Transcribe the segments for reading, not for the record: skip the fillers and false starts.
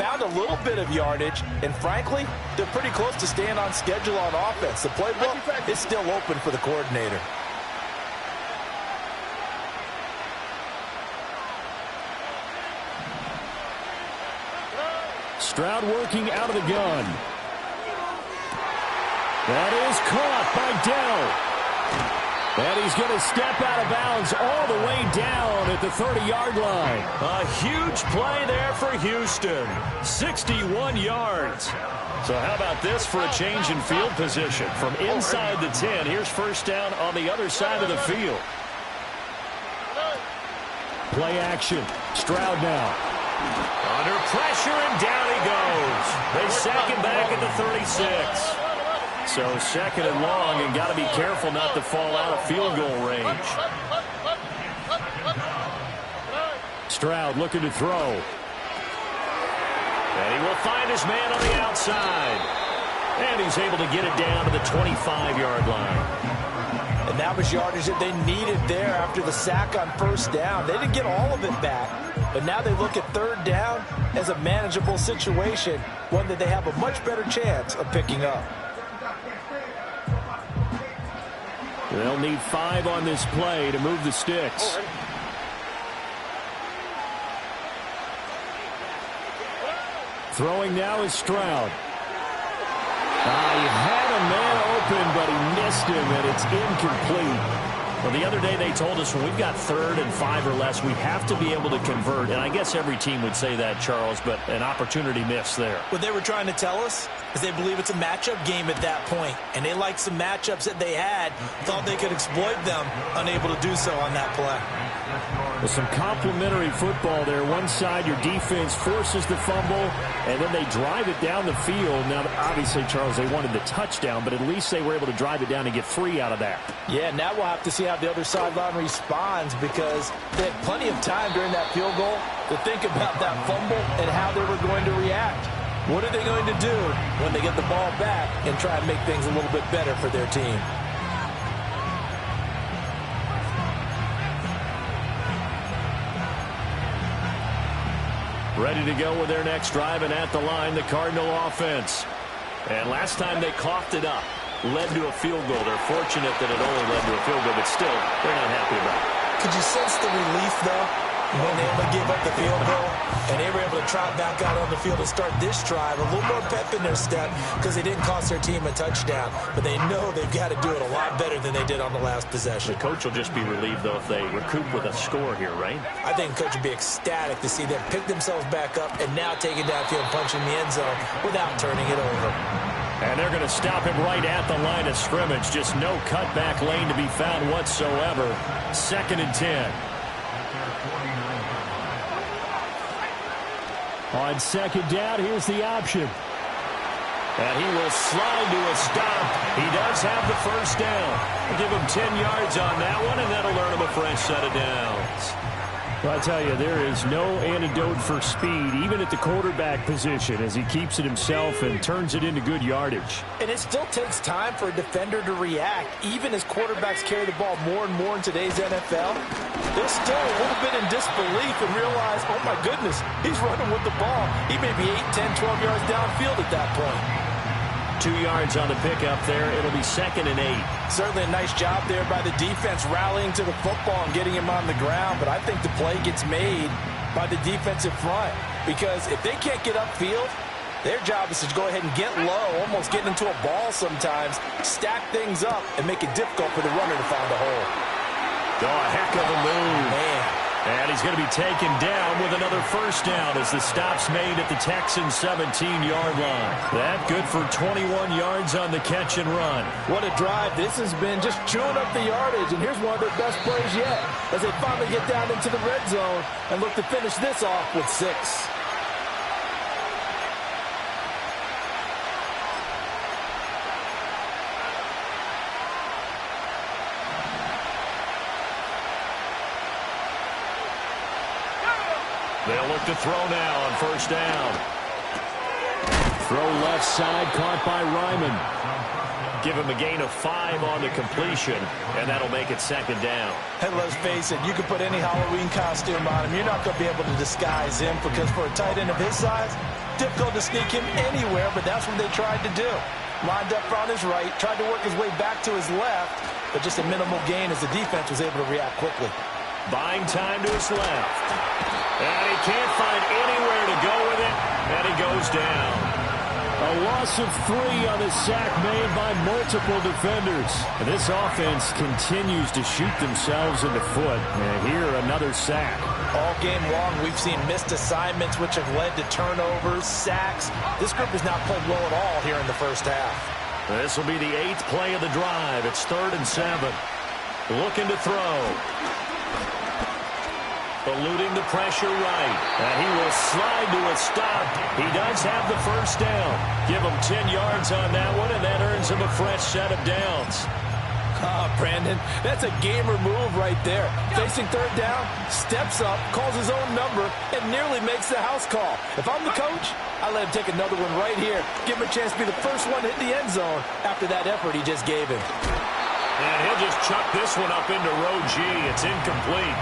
found a little bit of yardage, and frankly, they're pretty close to staying on schedule on offense. The playbook is still open for the coordinator. Stroud working out of the gun. That is caught by Dell. And he's going to step out of bounds all the way down at the 30-yard line. A huge play there for Houston. 61 yards. So how about this for a change in field position? From inside the 10, here's first down on the other side of the field. Play action. Stroud now. Under pressure, and down he goes. They sack him back at the 36. So second and long, and got to be careful not to fall out of field goal range. Stroud looking to throw. And he will find his man on the outside. And he's able to get it down to the 25-yard line. And that was yardage that they needed there after the sack on first down. They didn't get all of it back, but now they look at third down as a manageable situation, one that they have a much better chance of picking up. They'll need 5 on this play to move the sticks. Throwing now is Stroud. He had a man open, but he missed him, and it's incomplete. Well, the other day they told us when we've got 3rd and 5 or less, we have to be able to convert. And I guess every team would say that, Charles, but an opportunity missed there. What they were trying to tell us is they believe it's a matchup game at that point, and they liked some matchups that they had, thought they could exploit them, unable to do so on that play. With some complimentary football there. One side, your defense forces the fumble, and then they drive it down the field. Now, obviously, Charles, they wanted the touchdown, but at least they were able to drive it down and get 3 out of that. Yeah, now we'll have to see how the other sideline responds, because they had plenty of time during that field goal to think about that fumble and how they were going to react. What are they going to do when they get the ball back and try and make things a little bit better for their team? Ready to go with their next drive, and at the line, the Cardinal offense. And last time they coughed it up, led to a field goal. They're fortunate that it only led to a field goal, but still, they're not happy about it. Could you sense the relief, though, when they only gave up the field goal and they were able to trot back out on the field and start this drive? A little more pep in their step because they didn't cost their team a touchdown, but they know they've got to do it a lot better than they did on the last possession. The coach will just be relieved, though, if they recoup with a score here, right? I think the coach would be ecstatic to see them pick themselves back up and now take it downfield and punch in the end zone without turning it over. And they're going to stop him right at the line of scrimmage. Just no cutback lane to be found whatsoever. 2nd and 10. On 2nd down, here's the option. And he will slide to a stop. He does have the first down. We'll give him 10 yards on that one, and that'll earn him a fresh set of downs. Well, I tell you, there is no antidote for speed, even at the quarterback position, as he keeps it himself and turns it into good yardage. And it still takes time for a defender to react, even as quarterbacks carry the ball more and more in today's NFL. They're still a little bit in disbelief and realize, oh my goodness, he's running with the ball. He may be 8, 10, 12 yards downfield at that point. 2 yards on the pickup there. It'll be 2nd and 8. Certainly a nice job there by the defense rallying to the football and getting him on the ground, but I think the play gets made by the defensive front, because if they can't get upfield, their job is to go ahead and get low, almost getting into a ball sometimes, stack things up, and make it difficult for the runner to find a hole. Oh, a heck of a move. Man. And he's going to be taken down with another first down as the stop's made at the Texans' 17-yard line. That good for 21 yards on the catch and run. What a drive this has been, just chewing up the yardage. And here's one of their best plays yet as they finally get down into the red zone and look to finish this off with 6. They'll look to throw now on first down. Throw left side, caught by Ryman. Give him a gain of 5 on the completion, and that'll make it second down. And let's face it, you can put any Halloween costume on him. You're not going to be able to disguise him because for a tight end of his size, difficult to sneak him anywhere, but that's what they tried to do. Lined up on his right, tried to work his way back to his left, but just a minimal gain as the defense was able to react quickly. Buying time to his left. And he can't find anywhere to go with it, and he goes down. A loss of 3 on the sack made by multiple defenders. And this offense continues to shoot themselves in the foot. And here, another sack. All game long, we've seen missed assignments, which have led to turnovers, sacks. This group has not played well at all here in the first half. This will be the 8th play of the drive. It's 3rd and 7. Looking to throw. Eluding the pressure right. And he will slide to a stop. He does have the first down. Give him 10 yards on that one, and that earns him a fresh set of downs. Brandon, that's a gamer move right there. Facing 3rd down, steps up, calls his own number, and nearly makes the house call. If I'm the coach, I let him take another one right here. Give him a chance to be the first one to hit the end zone after that effort he just gave him. And he'll just chuck this one up into row G. It's incomplete.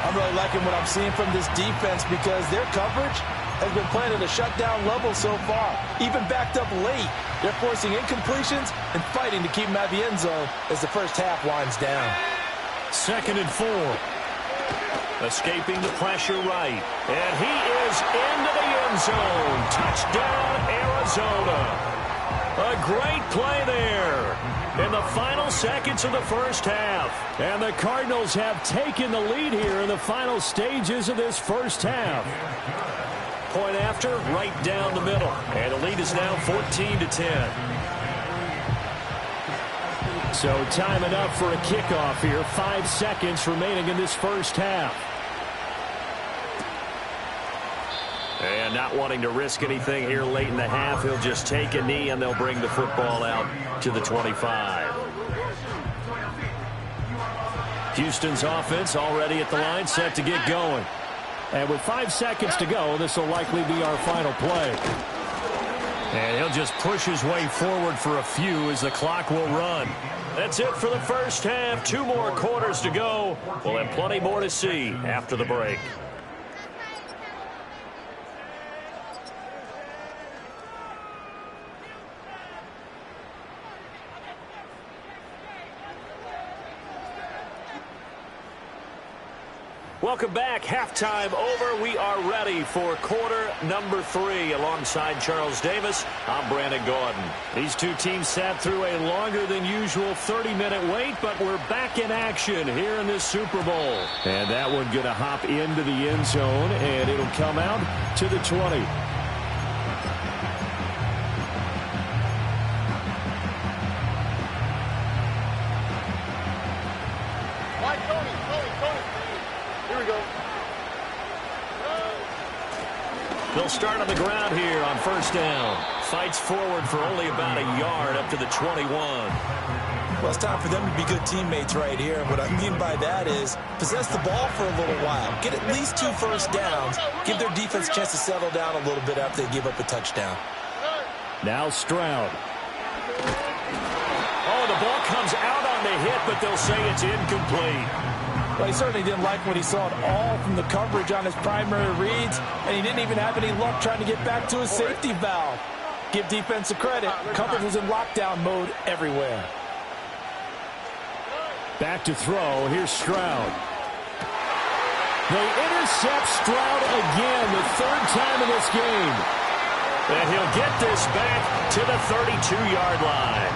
I'm really liking what I'm seeing from this defense because their coverage has been playing at a shutdown level so far. Even backed up late, they're forcing incompletions and fighting to keep them out of the end zone as the first half winds down. 2nd and 4. Escaping the pressure right. And he is into the end zone. Touchdown, Arizona. A great play there in the final seconds of the first half. And the Cardinals have taken the lead here in the final stages of this first half. Point after, right down the middle. And the lead is now 14-10. So time enough for a kickoff here. 5 seconds remaining in this first half. And not wanting to risk anything here late in the half, he'll just take a knee and they'll bring the football out to the 25. Houston's offense already at the line, set to get going. And with 5 seconds to go, this will likely be our final play. And he'll just push his way forward for a few as the clock will run. That's it for the first half. 2 more quarters to go. We'll have plenty more to see after the break. Welcome back. Halftime over. We are ready for quarter number 3. Alongside Charles Davis, I'm Brandon Gordon. These two teams sat through a longer than usual 30-minute wait, but we're back in action here in this Super Bowl. And that one going to hop into the end zone, and it'll come out to the 20. They'll start on the ground here on first down. Fights forward for only about a yard up to the 21. Well, it's time for them to be good teammates right here. What I mean by that is possess the ball for a little while. Get at least 2 first downs. Give their defense a chance to settle down a little bit after they give up a touchdown. Now Stroud. Oh, the ball comes out on the hit, but they'll say it's incomplete. Well, he certainly didn't like what he saw at all from the coverage on his primary reads, and he didn't even have any luck trying to get back to his safety valve. Give defense a credit. Coverage was in lockdown mode everywhere. Back to throw. Here's Stroud. They intercept Stroud again, the 3rd time in this game. And he'll get this back to the 32-yard line.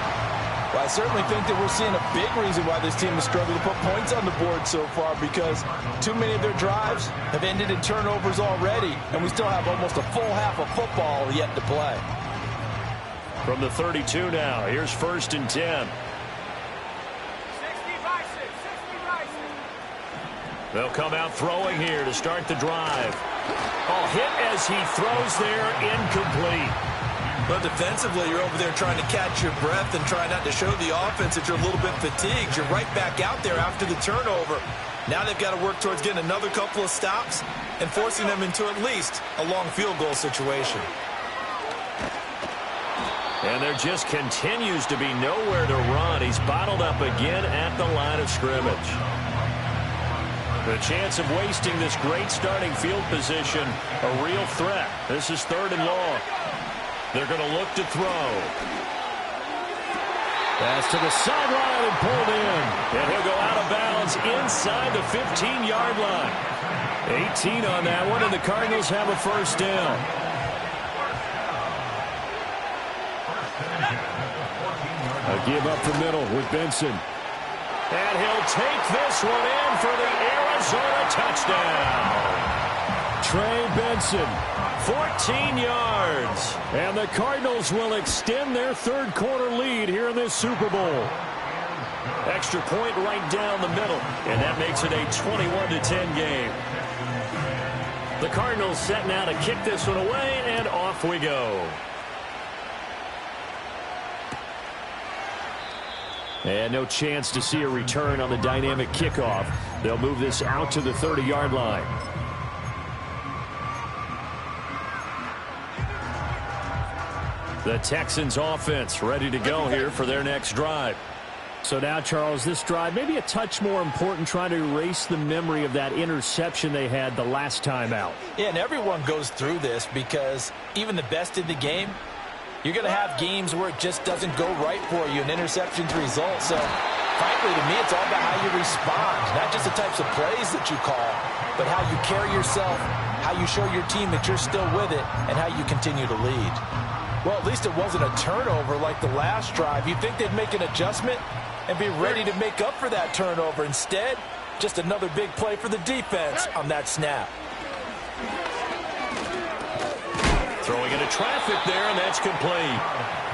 Well, I certainly think that we're seeing a big reason why this team has struggled to put points on the board so far, because too many of their drives have ended in turnovers already, and we still have almost a full half of football yet to play. From the 32 now, here's 1st and 10. They'll come out throwing here to start the drive. Oh, hit as he throws there, incomplete. But defensively, you're over there trying to catch your breath and try not to show the offense that you're a little bit fatigued. You're right back out there after the turnover. Now they've got to work towards getting another couple of stops and forcing them into at least a long field goal situation. And there just continues to be nowhere to run. He's bottled up again at the line of scrimmage. The chance of wasting this great starting field position, a real threat. This is 3rd and long. They're going to look to throw. Pass to the sideline and pulled in. And he'll go out of bounds inside the 15-yard line. 18 on that one, and the Cardinals have a first down. A give up the middle with Benson. And he'll take this one in for the Arizona touchdown. Trey Benson. 14 yards. And the Cardinals will extend their third-quarter lead here in this Super Bowl. Extra point right down the middle, and that makes it a 21-10 game. The Cardinals set now to kick this one away, and off we go. And no chance to see a return on the dynamic kickoff. They'll move this out to the 30-yard line. The Texans offense ready to go here for their next drive. So now, Charles, this drive maybe a touch more important, trying to erase the memory of that interception they had the last time out. Yeah, and everyone goes through this because even the best in the game, you're going to have games where it just doesn't go right for you, and interceptions result. So, frankly, to me, it's all about how you respond, not just the types of plays that you call, but how you carry yourself, how you show your team that you're still with it, and how you continue to lead. Well, at least it wasn't a turnover like the last drive. You'd think they'd make an adjustment and be ready to make up for that turnover. Instead, just another big play for the defense on that snap. Throwing into traffic there, and that's complete.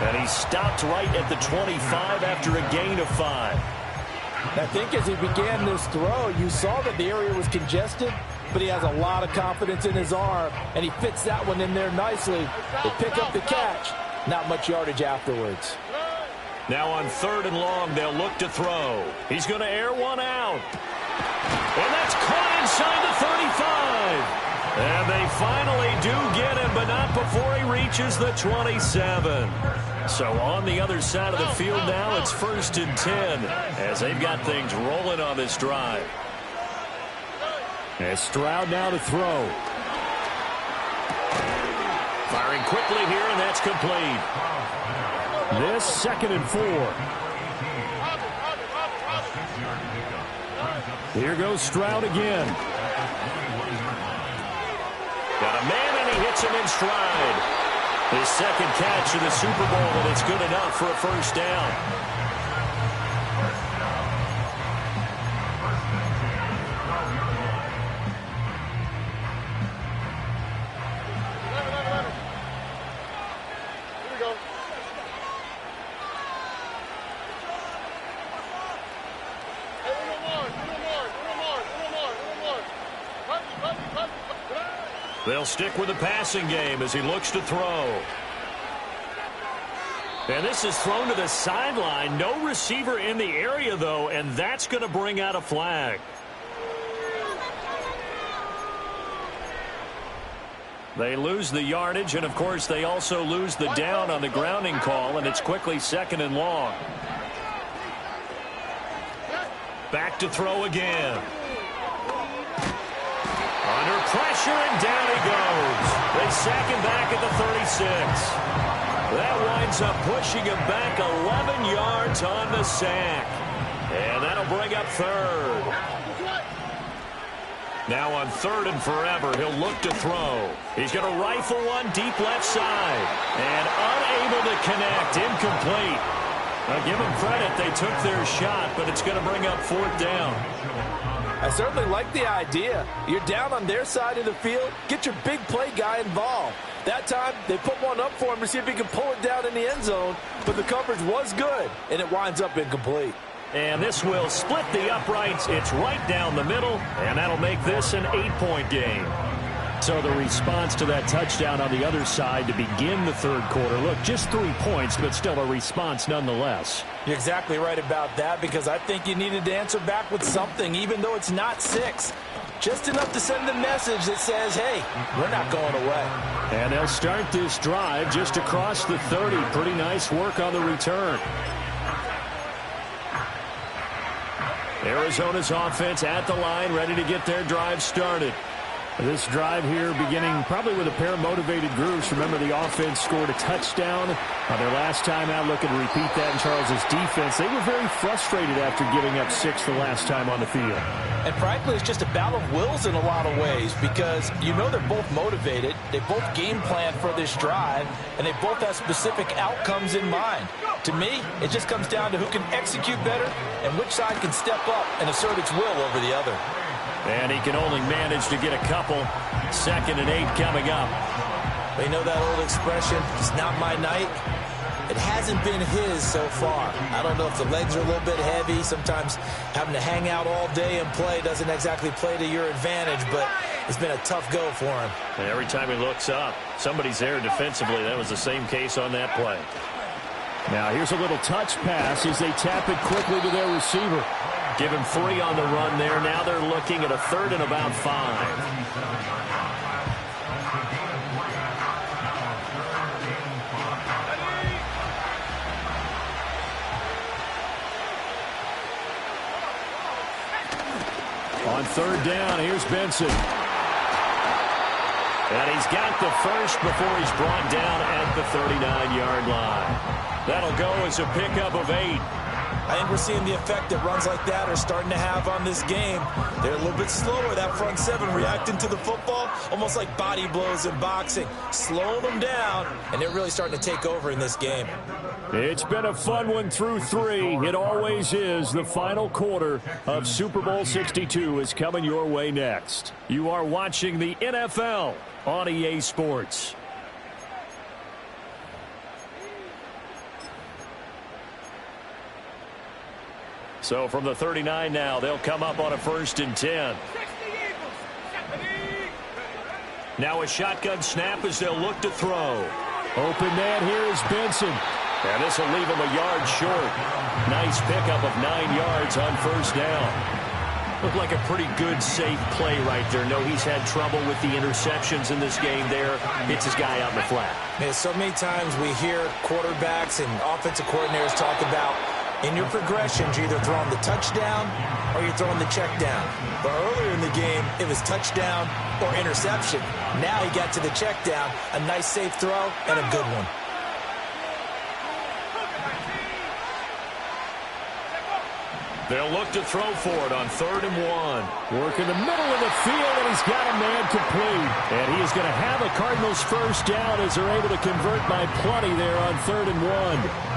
And he stopped right at the 25 after a gain of 5. I think as he began this throw, you saw that the area was congested, but he has a lot of confidence in his arm, and he fits that one in there nicely. They pick up the catch. Not much yardage afterwards. Now on 3rd and long, they'll look to throw. He's going to air one out. And that's caught inside the 35. And they finally do get him, but not before he reaches the 27. So on the other side of the field now, it's 1st and 10 as they've got things rolling on this drive. And Stroud now to throw. Firing quickly here, and that's complete. This 2nd and 4. Here goes Stroud again. Got a man, and he hits him in stride. His 2nd catch in the Super Bowl, and it's good enough for a first down. They'll stick with the passing game as he looks to throw. And this is thrown to the sideline. No receiver in the area, though, and that's going to bring out a flag. They lose the yardage, and, of course, they also lose the down on the grounding call, and it's quickly 2nd and long. Back to throw again. Under pressure, and down he goes. They sack him back at the 36. That winds up pushing him back 11 yards on the sack. And that'll bring up 3rd. Now on 3rd and forever, he'll look to throw. He's going to rifle one deep left side. And unable to connect, incomplete. Now give them credit, they took their shot, but it's going to bring up 4th down. I certainly like the idea. You're down on their side of the field. Get your big play guy involved. That time, they put one up for him to see if he can pull it down in the end zone. But the coverage was good, and it winds up incomplete. And this will split the uprights. It's right down the middle, and that'll make this an 8-point game. So the response to that touchdown on the other side to begin the 3rd quarter. Look, just 3 points, but still a response nonetheless. You're exactly right about that, because I think you needed to answer back with something, even though it's not 6. Just enough to send the message that says, hey, we're not going away. And they'll start this drive just across the 30. Pretty nice work on the return. Arizona's offense at the line, ready to get their drive started. This drive here beginning probably with a pair of motivated groups. Remember, the offense scored a touchdown on their last time out. Looking to repeat that in Charles's defense. They were very frustrated after giving up 6 the last time on the field. And frankly, it's just a battle of wills in a lot of ways because you know they're both motivated. They both game plan for this drive, and they both have specific outcomes in mind. To me, it just comes down to who can execute better and which side can step up and assert its will over the other. And he can only manage to get a couple. 2nd and 8 coming up. You know that old expression, it's not my night? It hasn't been his so far. I don't know if the legs are a little bit heavy. Sometimes having to hang out all day and play doesn't exactly play to your advantage, but it's been a tough go for him. And every time he looks up, somebody's there defensively. That was the same case on that play. Now here's a little touch pass as they tap it quickly to their receiver. Give him 3 on the run there. Now they're looking at a 3rd and about 5. On 3rd down, here's Benson. And he's got the first before he's brought down at the 39-yard line. That'll go as a pickup of 8. I think we're seeing the effect that runs like that are starting to have on this game. They're a little bit slower, that front 7, reacting to the football, almost like body blows in boxing. Slow them down, and they're really starting to take over in this game. It's been a fun one through 3. It always is. The final quarter of Super Bowl 62 is coming your way next. You are watching the NFL on EA Sports. So from the 39 now, they'll come up on a 1st and 10. Now a shotgun snap as they'll look to throw. Open man here is Benson. And this will leave him a yard short. Nice pickup of 9 yards on 1st down. Looked like a pretty good, safe play right there. No, he's had trouble with the interceptions in this game there. Hits his guy out in the flat. Man, so many times we hear quarterbacks and offensive coordinators talk about in your progressions, you're either throwing the touchdown or you're throwing the check down. But earlier in the game, it was touchdown or interception. Now he got to the check down, a nice safe throw, and a good one. They'll look to throw for it on 3rd and 1. Work in the middle of the field, and he's got a man complete. And he is going to have the Cardinals 1st down as they're able to convert by plenty there on 3rd and 1.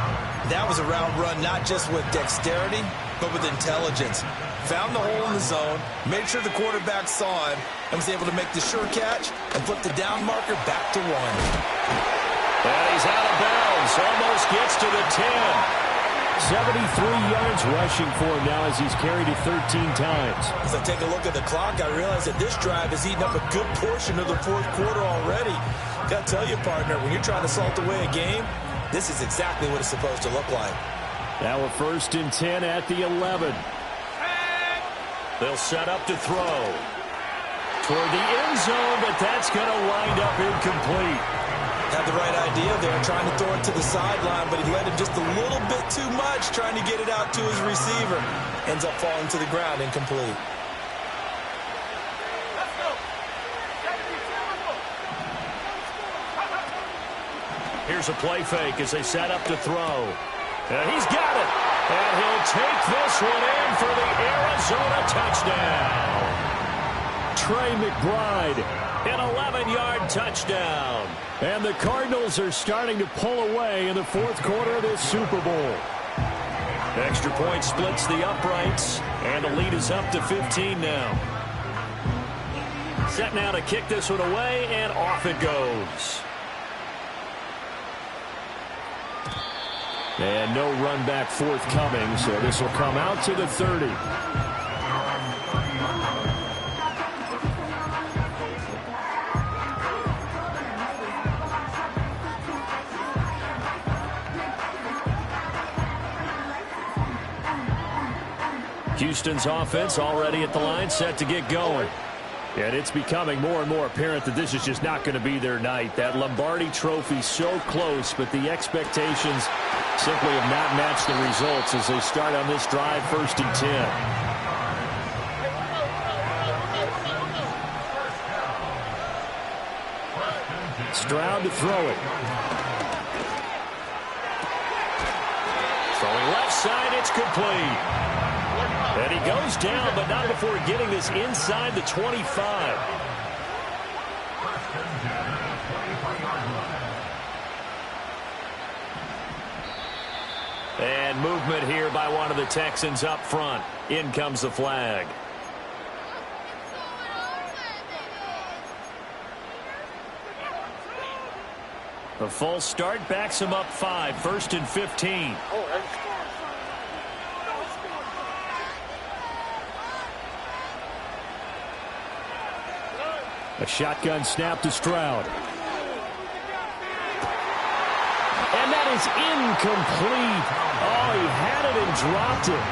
That was a route run not just with dexterity, but with intelligence. Found the hole in the zone, made sure the quarterback saw him, and was able to make the sure catch and flip the down marker back to 1. And he's out of bounds. Almost gets to the 10. 73 yards rushing for him now as he's carried it 13 times. As I take a look at the clock, I realize that this drive has eaten up a good portion of the 4th quarter already. Got to tell you, partner, when you're trying to salt away a game, this is exactly what it's supposed to look like. Now a 1st and 10 at the 11. They'll set up to throw. Toward the end zone, but that's going to wind up incomplete. Had the right idea there, trying to throw it to the sideline, but he led him just a little bit too much, trying to get it out to his receiver. Ends up falling to the ground, incomplete. Here's a play fake as they set up to throw. And he's got it. And he'll take this one in for the Arizona touchdown. Trey McBride. An 11-yard touchdown. And the Cardinals are starting to pull away in the 4th quarter of this Super Bowl. Extra point splits the uprights. And the lead is up to 15 now. Set now to kick this one away, and off it goes. And no run back forthcoming, so this will come out to the 30. Houston's offense already at the line, set to get going. And it's becoming more and more apparent that this is just not going to be their night. That Lombardi Trophy so close, but the expectations simply have not matched the results as they start on this drive, 1st and 10. Stroud to throw it. Throwing left side, it's complete. And he goes down, but not before getting this inside the 25. And movement here by one of the Texans up front. In comes the flag. A false start backs him up 5, 1st and 15. A shotgun snap to Stroud. And that is incomplete. Oh, he had it and dropped it.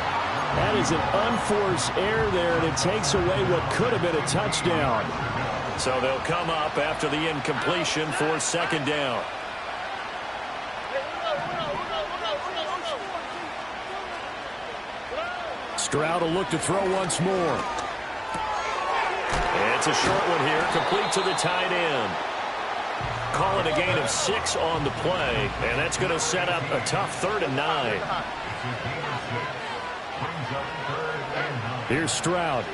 That is an unforced error there, and it takes away what could have been a touchdown. So they'll come up after the incompletion for 2nd down. Stroud will look to throw once more. It's a short one here, complete to the tight end. Call it a gain of 6 on the play, and that's going to set up a tough 3rd and 9. Here's Stroud.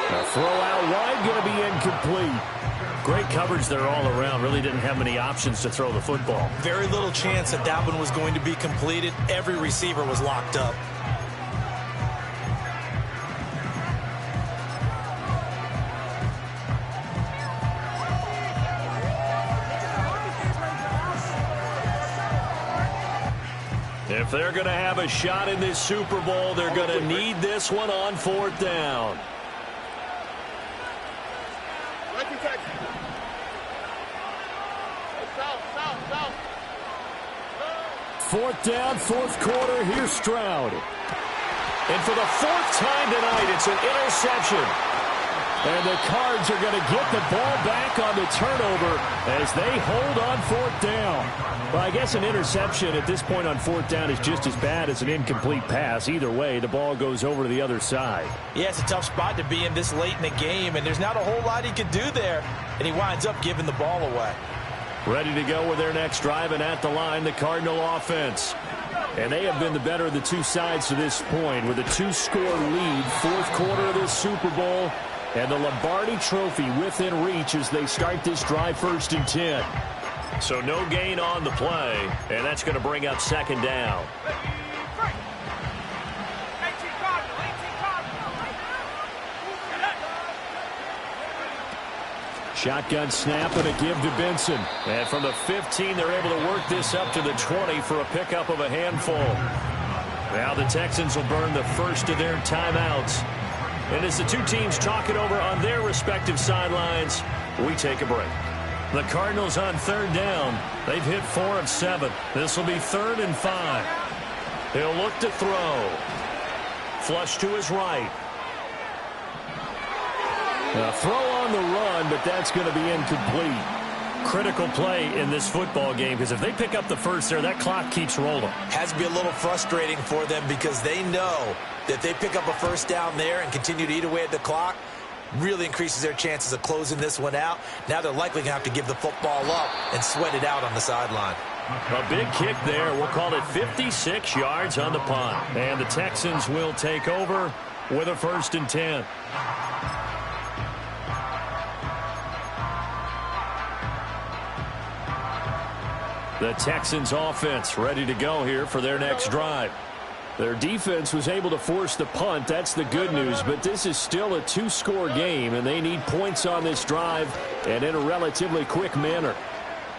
A throw out wide, going to be incomplete. Great coverage there all around. Really didn't have many options to throw the football. Very little chance that that one was going to be completed. Every receiver was locked up. If they're going to have a shot in this Super Bowl, they're going to need this one on 4th down. Fourth down, 4th quarter. Here's Stroud. And for the 4th time tonight, it's an interception. And the Cards are going to get the ball back on the turnover as they hold on 4th down. Well, I guess an interception at this point on 4th down is just as bad as an incomplete pass. Either way, the ball goes over to the other side. Yeah, it's a tough spot to be in this late in the game, and there's not a whole lot he could do there, and he winds up giving the ball away. Ready to go with their next drive, and at the line, the Cardinal offense. And they have been the better of the two sides to this point with a 2-score lead, 4th quarter of this Super Bowl, and the Lombardi Trophy within reach as they start this drive, 1st and 10. So no gain on the play, and that's going to bring up 2nd down. Shotgun snap and a give to Benson. And from the 15, they're able to work this up to the 20 for a pickup of a handful. Now the Texans will burn the first of their timeouts. And as the two teams talk it over on their respective sidelines, we take a break. The Cardinals on 3rd down. They've hit 4 of 7. This will be 3rd and 5. He'll look to throw. Flush to his right. A throw on the run, but that's going to be incomplete. Critical play in this football game because if they pick up the first there, that clock keeps rolling. Has to be a little frustrating for them because they know that they pick up a 1st down there and continue to eat away at the clock, really increases their chances of closing this one out. Now they're likely going to have to give the football up and sweat it out on the sideline. A big kick there. We'll call it 56 yards on the punt. And the Texans will take over with a 1st and 10. The Texans offense ready to go here for their next drive. Their defense was able to force the punt. That's the good news, but this is still a 2-score game, and they need points on this drive and in a relatively quick manner.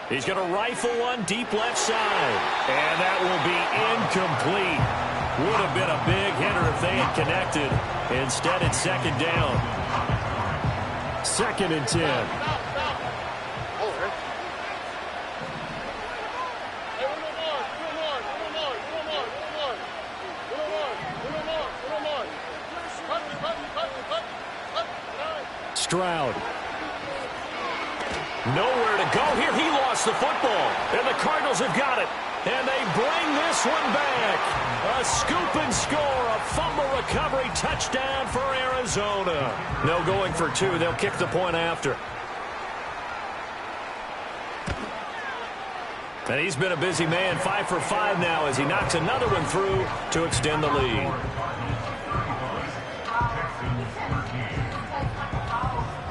He's going to rifle one deep left side, and that will be incomplete. Would have been a big hitter if they had connected. Instead, it's 2nd down. 2nd and 10. Stroud. Nowhere to go here. He lost the football. And the Cardinals have got it. And they bring this one back. A scoop and score. A fumble recovery touchdown for Arizona. No going for two. They'll kick the point after. And he's been a busy man. 5 for 5 now as he knocks another one through to extend the lead.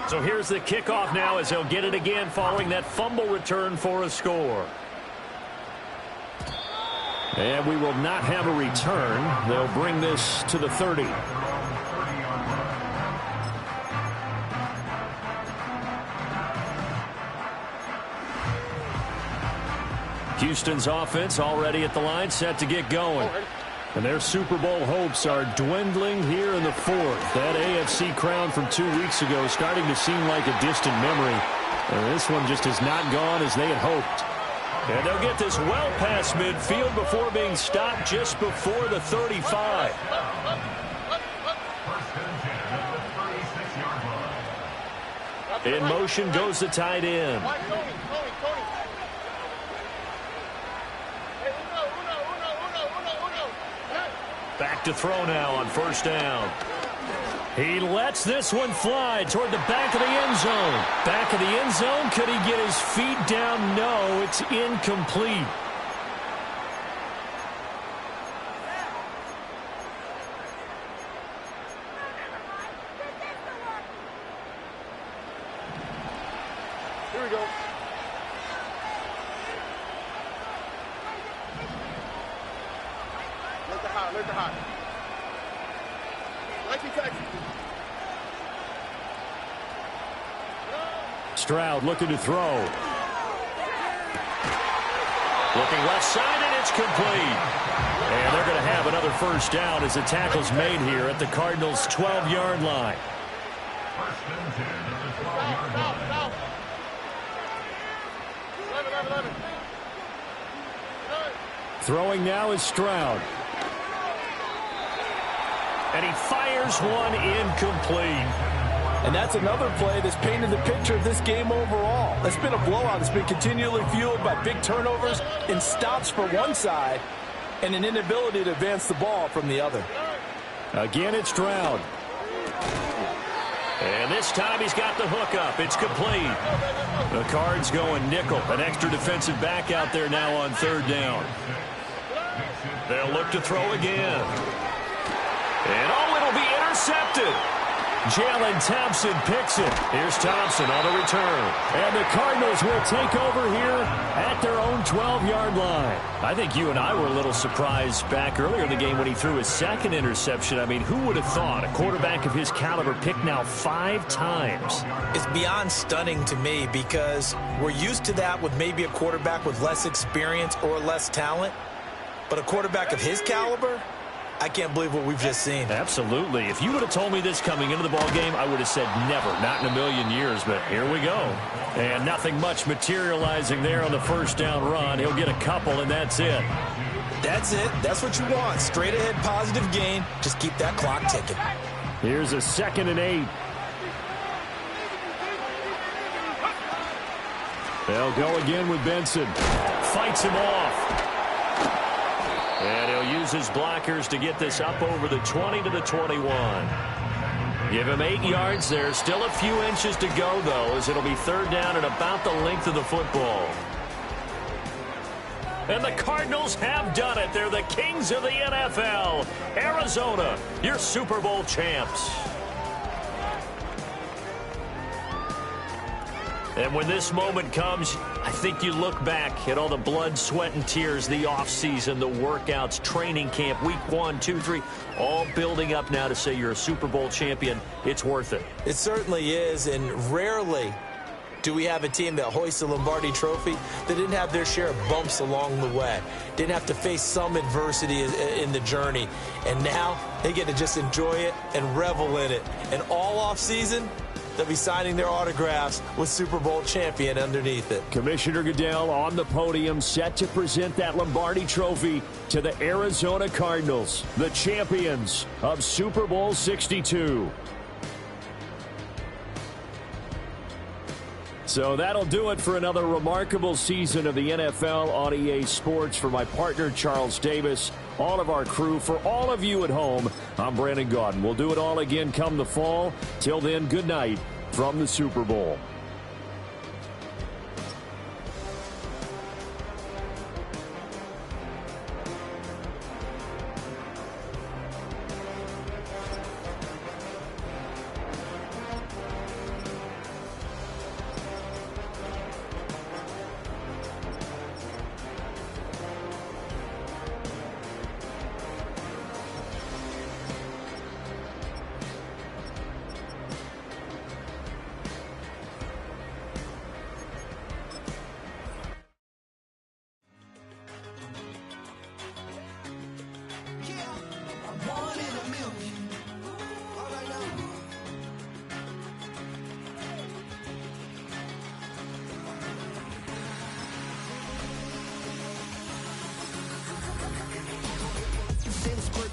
So here's the kickoff now as he'll get it again following that fumble return for a score. And we will not have a return. They'll bring this to the 30. Houston's offense already at the line, set to get going. And their Super Bowl hopes are dwindling here in the fourth. That AFC crown from 2 weeks ago is starting to seem like a distant memory. And this one just has not gone as they had hoped. And they'll get this well past midfield before being stopped just before the 35. In motion goes the tight end. Back to throw now on first down. He lets this one fly toward the back of the end zone. Back of the end zone. Could he get his feet down? No, it's incomplete. Here we go. Let the hot, let the hot. Stroud looking to throw. Looking left side, and it's complete. And they're going to have another first down as the tackle's made here at the Cardinals' 12-yard line. Throwing now is Stroud. And he fires one incomplete. And that's another play that's painted the picture of this game overall. It's been a blowout. It's been continually fueled by big turnovers and stops for one side and an inability to advance the ball from the other. Again, it's Stroud. And this time he's got the hook up. It's complete. The Cards going nickel. An extra defensive back out there now on third down. They'll look to throw again. And oh, it'll be intercepted. Jalen Thompson picks it. Here's Thompson on the return. And the Cardinals will take over here at their own 12-yard line. I think you and I were a little surprised back earlier in the game when he threw his second interception. I mean, who would have thought a quarterback of his caliber picked now 5 times? It's beyond stunning to me because we're used to that with maybe a quarterback with less experience or less talent. But a quarterback of his caliber, I can't believe what we've just seen. Absolutely. If you would have told me this coming into the ball game, I would have said never, not in a million years. But here we go. And nothing much materializing there on the first down run. He'll get a couple, and that's it. That's it. That's what you want. Straight ahead, positive gain. Just keep that clock ticking. Here's a 2nd and 8. They'll go again with Benson. Fights him off. And he'll use his blockers to get this up over the 20 to the 21. Give him 8 yards there. Still a few inches to go, though, as it'll be third down at about the length of the football. And the Cardinals have done it. They're the kings of the NFL. Arizona, your Super Bowl champs. And when this moment comes, I think you look back at all the blood, sweat, and tears, the offseason, the workouts, training camp, week 1, 2, 3, all building up now to say you're a Super Bowl champion. It's worth it. It certainly is, and rarely do we have a team that hoists a Lombardi trophy that didn't have their share of bumps along the way, didn't have to face some adversity in the journey, and now they get to just enjoy it and revel in it. And all offseason, they'll be signing their autographs with Super Bowl champion underneath it. Commissioner Goodell on the podium, set to present that Lombardi trophy to the Arizona Cardinals, the champions of Super Bowl 62. So that'll do it for another remarkable season of the NFL on EA Sports. For my partner, Charles Davis, all of our crew, for all of you at home, I'm Brandon Gaudin. We'll do it all again come the fall. Till then, good night from the Super Bowl.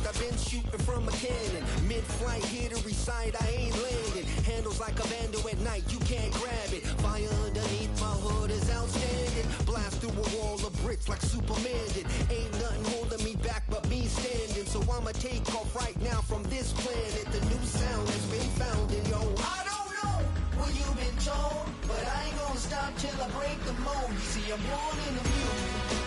I've been shooting from a cannon. Mid-flight, here to recite, I ain't landing. Handles like a vandal at night, you can't grab it. Fire underneath my hood is outstanding. Blast through a wall of bricks like Superman did. Ain't nothing holding me back but me standing. So I'ma take off right now from this planet. The new sound has been found in yo. I don't know what you've been told, but I ain't gonna stop till I break the mold. You see, I'm born in the music.